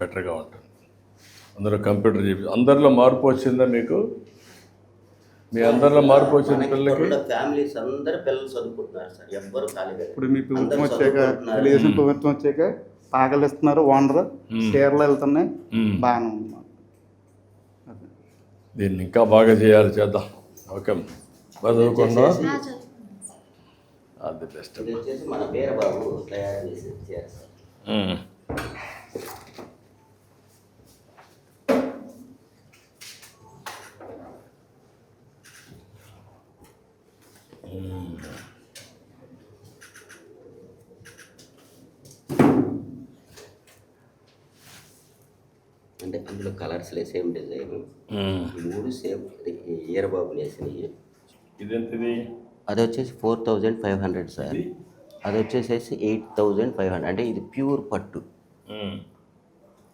బెటర్గా ఉంటుంది. అందరూ కంప్యూటర్ చెప్పి అందరిలో మార్పు వచ్చిందా మీకు? మీ అందరిలో మార్పు వచ్చింది పిల్లలకి? ఫ్యామిలీస్ అందరూ పిల్లలు చదువుకుంటున్నారు సార్, ఎవ్వరు ఖాళీగా. ఇప్పుడు మీ ప్రభుత్వం వచ్చాక, తెలుగుదేశం ప్రభుత్వం వచ్చాక పాకలు ఇస్తున్నారు, ఓనర్ షేర్లు వెళ్తున్నాయి, బాగానే ఉంది. దీన్ని ఇంకా బాగా చేయాలి, చేద్దాం. ఓకే, బాగా చదువుకున్నా, అది బెస్ట్. ఇది వచ్చేసి మన వీరబాబు తయారు చేసి ఇచ్చారు సార్. అంటే అందులో కలర్స్ సేమ్ డిజైన్, మూడు సేమ్ వీరబాబు వేసినవి. ఇదేంటిది? అది వచ్చేసి 4500 సార్. అది వచ్చేసేసి 8500. అంటే ఇది ప్యూర్ పట్టు,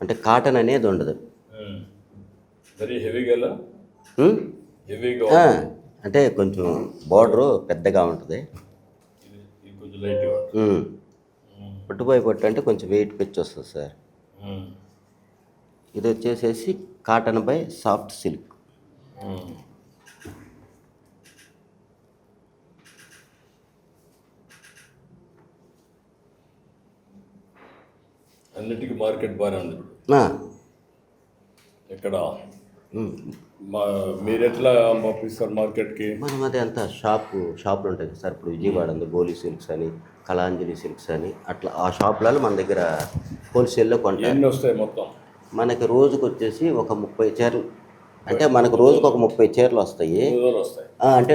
అంటే కాటన్ అనేది ఉండదు. వెరీ హెవీగా, అంటే కొంచెం బార్డరు పెద్దగా ఉంటుంది. పట్టుపోయి పట్టు అంటే కొంచెం వెయిట్ పెంచి వస్తుంది సార్. ఇది వచ్చేసేసి కాటన్ బై సాఫ్ట్ సిల్క్. అన్నిటికీ మార్కెట్ బాగానే ఉంది. ఎక్కడ మీరు ఎట్లా పంపిస్తారు మార్కెట్కి? మనం అదే అంతా షాపులు ఉంటాయి సార్. ఇప్పుడు విజయవాడ ఉంది, గోలీ సిల్క్స్ అని, కళాంజలి సిల్క్స్ అని, అట్లా ఆ షాపులలో మన దగ్గర హోల్సేల్లో కొంటారు. ఎన్ని వస్తాయి మొత్తం? మనకి రోజుకు వచ్చేసి ఒక 30 చీరలు, అంటే మనకు రోజుకు ఒక 30 చీరలు వస్తాయి. అంటే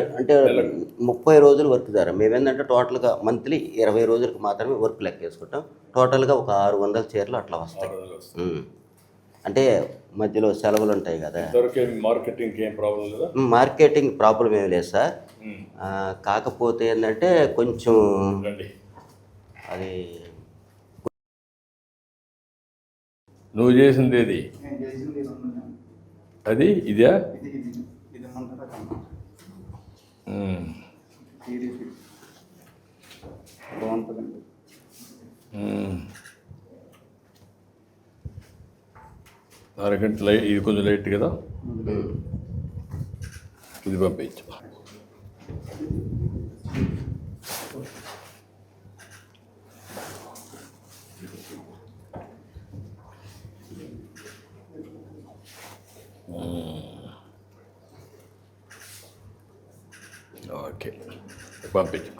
30 రోజులు వర్క్ ద్వారా మేమేంటంటే టోటల్గా మంత్లీ 20 రోజులకు మాత్రమే వర్క్ లెక్కేసుకుంటాం. టోటల్గా ఒక 600 చీరలు అట్లా వస్తాయి. అంటే మధ్యలో సెలవులు ఉంటాయి కదా. మార్కెటింగ్ ప్రాబ్లం ఏమి లేదు సార్. కాకపోతే ఏంటంటే కొంచెం అది. నువ్వు చేసింది ఏది? అది ఇదా? బాగుంటుందండి. అరగంట ఇది కొంచెం లైట్ కదా, ఇది పంపించు. ఓకే, పంపించు.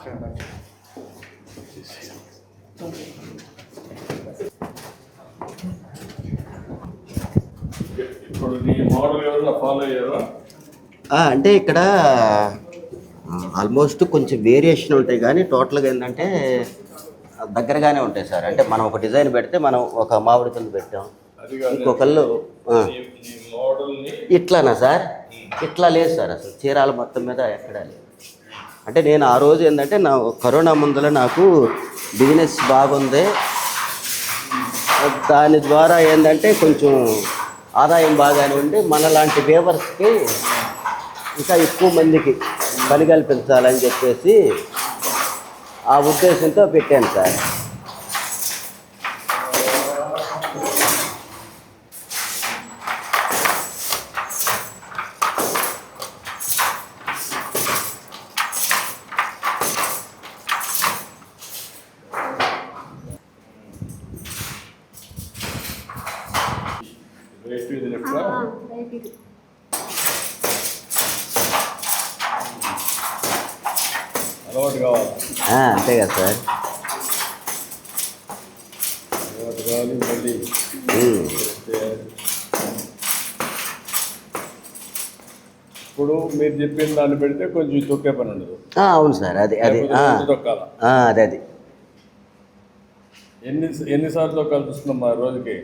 ఇప్పుడు నీ మోడల్ ఎవరైనా ఫాలో అయ్యారా? అంటే ఇక్కడ ఆల్మోస్ట్ కొంచెం వేరియేషన్ ఉంటాయి, కానీ టోటల్గా ఏంటంటే దగ్గరగానే ఉంటాయి సార్. అంటే మనం ఒక డిజైన్ పెడితే మనం ఒక మామిడి కింద పెట్టాం, ఇంకొకళ్ళు ఇట్లానా సార్? ఇట్లా లేదు సార్, అసలు చీరాల మొత్తం మీద ఎక్కడా లేదు. అంటే నేను ఆ రోజు ఏంటంటే నా కరోనా ముందర నాకు బిజినెస్ బాగుంది, దాని ద్వారా ఏంటంటే కొంచెం ఆదాయం బాగానే ఉండి మనలాంటి వేవర్స్కి ఇంకా ఎక్కువ మందికి పని కల్పించాలని చెప్పేసి ఆ ఉద్దేశంతో పెట్టాను సార్. అలవాటు కావాలి. అంతే కదా సార్. అలవాటు కావాలి. మళ్ళీ ఇప్పుడు మీరు చెప్పిన దాన్ని పెడితే కొంచెం తొక్కే పని ఉండదు. అవును సార్, అది అది అది ఎన్నిసార్లు తొక్కాలి చూస్తున్నామ్మా రోజుకి?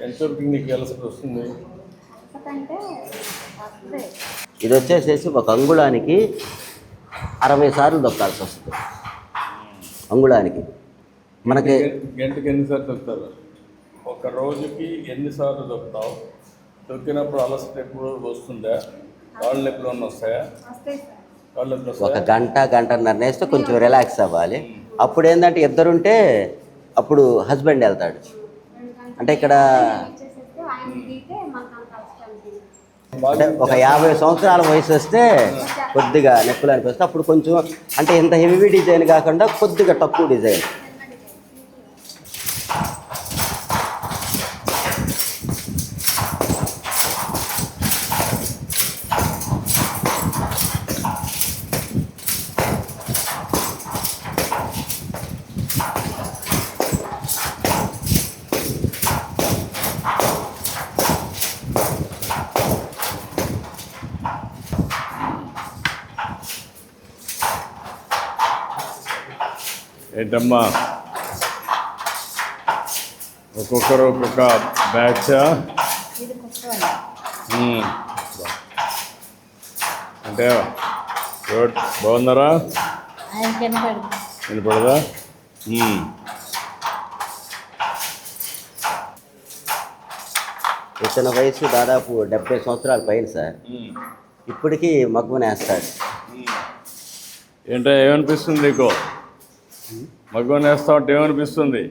ఎంతవరకు నీకు వెలస వస్తుంది? ఇది వచ్చేసేసి ఒక అంగుళానికి 60 సార్లు దొక్కాల్సి వస్తుంది. అంగుళానికి మనకి గంటకి ఎన్నిసార్లు దొక్కుతారు? ఒక రోజుకి ఎన్నిసార్లు దొక్కుతావు? దొక్కినప్పుడు అలసట ఎప్పుడు వస్తుందా? కాళ్ళు నొప్పులు ఏమన్నా వస్తాయా? ఒక గంటన్నర వేస్తే కొంచెం రిలాక్స్ అవ్వాలి. అప్పుడు ఏంటంటే ఇద్దరుంటే అప్పుడు హస్బెండ్ వెళ్తాడు. అంటే ఇక్కడ అంటే ఒక 50 సంవత్సరాల వయసు వస్తే కొద్దిగా నొప్పులు అనిపిస్తే అప్పుడు కొంచెం అంటే ఇంత హెవీ డిజైన్ కాకుండా కొద్దిగా తక్కువ డిజైన్. ఏంటమ్మా ఒక్కొక్కరు ఒక్కొక్క బ్యాచ్ అంటే గుడ్. బాగున్నారా? వినపడదా? ఇతని వయసు దాదాపు 70 సంవత్సరాల పైన సార్. ఇప్పటికీ మగ్గున వేస్తాడు. ఏంటో ఏమనిపిస్తుంది నీకు? మగ్గం వేస్తా ఉంటే ఏమనిపిస్తుంది?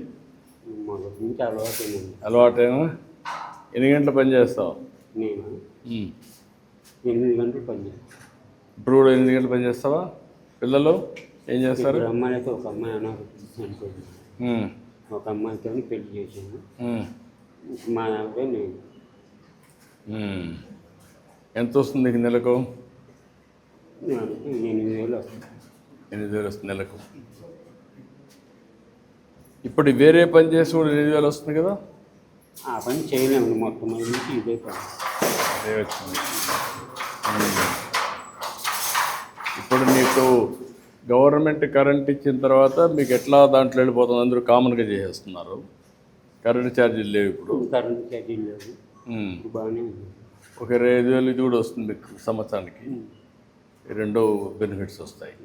అలవాటేమో. ఎన్ని గంటలు పని చేస్తావు? 8 గంటలు పని చేస్తాను. ఇప్పుడు కూడా 8 గంటలు పని చేస్తావా? పిల్లలు ఏం చేస్తారు? అమ్మాయి అయితే ఒక అమ్మాయి చనిపోయింది. ఒక అమ్మాయితో పెళ్లి చేశాను. మా అబ్బాయి నేను. ఎంత వస్తుంది నీకు నెలకు? 8,000 వస్తుంది. 8,000 వస్తుంది నెలకు. ఇప్పుడు వేరే పని చేసి కూడా 8,000 వస్తుంది కదా? ఆ పని చేయలేము. మొత్తం నుంచి ఇదే పని. అదే వచ్చింది. ఇప్పుడు నీకు గవర్నమెంట్ కరెంట్ ఇచ్చిన తర్వాత మీకు ఎట్లా దాంట్లో వెళ్ళిపోతుంది? అందరూ కామన్గా చేసేస్తున్నారు. కరెంట్ ఛార్జీలు లేవు ఇప్పుడు. కరెంట్ ఛార్జీలు లేవు. బాగానే ఉంది. ఒక 5,000 ఇది కూడా వస్తుంది మీకు సంవత్సరానికి. ఈ రెండు బెనిఫిట్స్ వస్తాయి.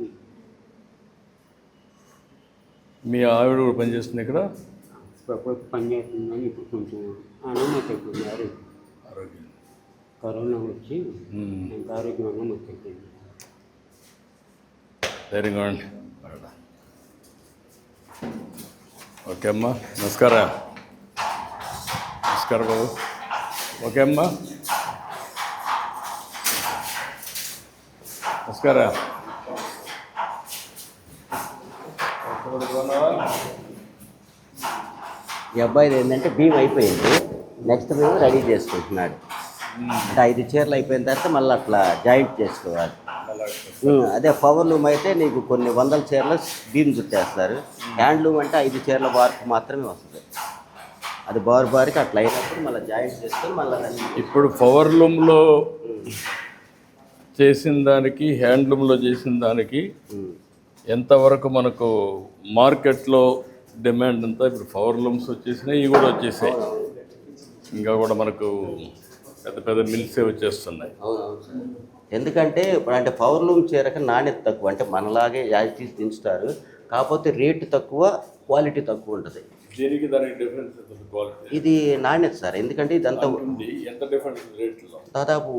మీ ఆవిడ కూడా పనిచేస్తుంది ఇక్కడ? పని చేస్తుంది కానీ ఇప్పుడు కొంచెం ఆనందం అయిపోయింది. ఆరోగ్యం కరోనా వచ్చి ఎంత ఆరోగ్యంగా మొత్తం ధైర్యంగా ఉండండి. ఓకే అమ్మా. నమస్కారం. నమస్కారం బాబు. ఓకే అమ్మా. నమస్కారం. ఈ అబ్బాయిది ఏంటంటే భీమ్ అయిపోయింది. నెక్స్ట్ మేము రెడీ చేసుకుంటున్నాడు. అంటే 5 చీరలు అయిపోయిన తర్వాత మళ్ళీ అట్లా జాయింట్ చేసుకోవాలి. అదే పవర్ లూమ్ అయితే నీకు కొన్ని 100 చీరలు భీమ్ చుట్టేస్తారు. హ్యాండ్లూమ్ అంటే 5 చీరల బార్క్ మాత్రమే వస్తుంది. అది బార్కి అట్లా అయినప్పుడు మళ్ళీ జాయింట్ చేసుకొని మళ్ళీ. ఇప్పుడు పవర్ లూమ్లో చేసిన దానికి హ్యాండ్లూమ్లో చేసిన దానికి ఎంతవరకు మనకు మార్కెట్లో డిమాండ్ అంతా? ఇప్పుడు పవర్ లూమ్స్ వచ్చేసినాయి, ఇవి కూడా వచ్చేసాయి. ఇంకా కూడా మనకు పెద్ద పెద్ద మిల్సే వచ్చేస్తున్నాయి. ఎందుకంటే ఇప్పుడు అంటే పవర్ లూమ్ చీరక నాణ్యత తక్కువ. అంటే మనలాగే యాజిటీస్ దించుతారు, కాకపోతే రేటు తక్కువ, క్వాలిటీ తక్కువ ఉంటుంది. దీనికి దానికి డిఫరెన్స్ క్వాలిటీ? ఇది నాణ్యత సార్. ఎందుకంటే ఇదంతా ఎంత డిఫరెన్స్ రేట్లో? దాదాపు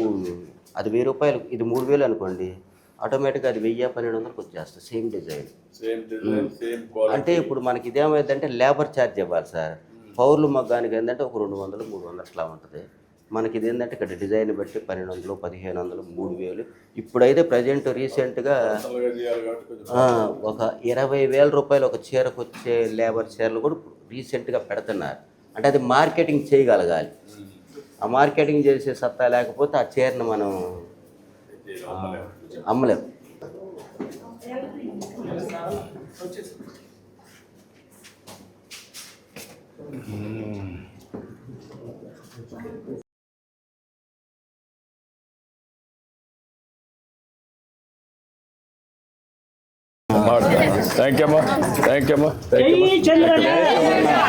అది 1000 రూపాయలు, ఇది 3000 అనుకోండి, ఆటోమేటిక్గా అది 1000-1200కి వచ్చేస్తుంది. Same design. అంటే ఇప్పుడు మనకి ఇదేమైందంటే లేబర్ ఛార్జ్ ఇవ్వాలి సార్. పౌర్లు మగ్గానికి ఏంటంటే ఒక 200-300 అట్లా ఉంటుంది. మనకి ఇది ఏంటంటే ఇక్కడ డిజైన్ బట్టి 1200, 1500, 3000. ఇప్పుడైతే ప్రజెంట్ రీసెంట్గా ఒక 20,000 రూపాయలు ఒక చీరకు వచ్చే లేబర్ చీరలు కూడా రీసెంట్గా పెడుతున్నారు. అంటే అది మార్కెటింగ్ చేయగలగాలి. ఆ మార్కెటింగ్ చేసే సత్తా లేకపోతే ఆ చీరను మనం అమ్మలేం. థ్యాంక్ యూ అమ్మా. థ్యాంక్ యూ అమ్మా. Thank you.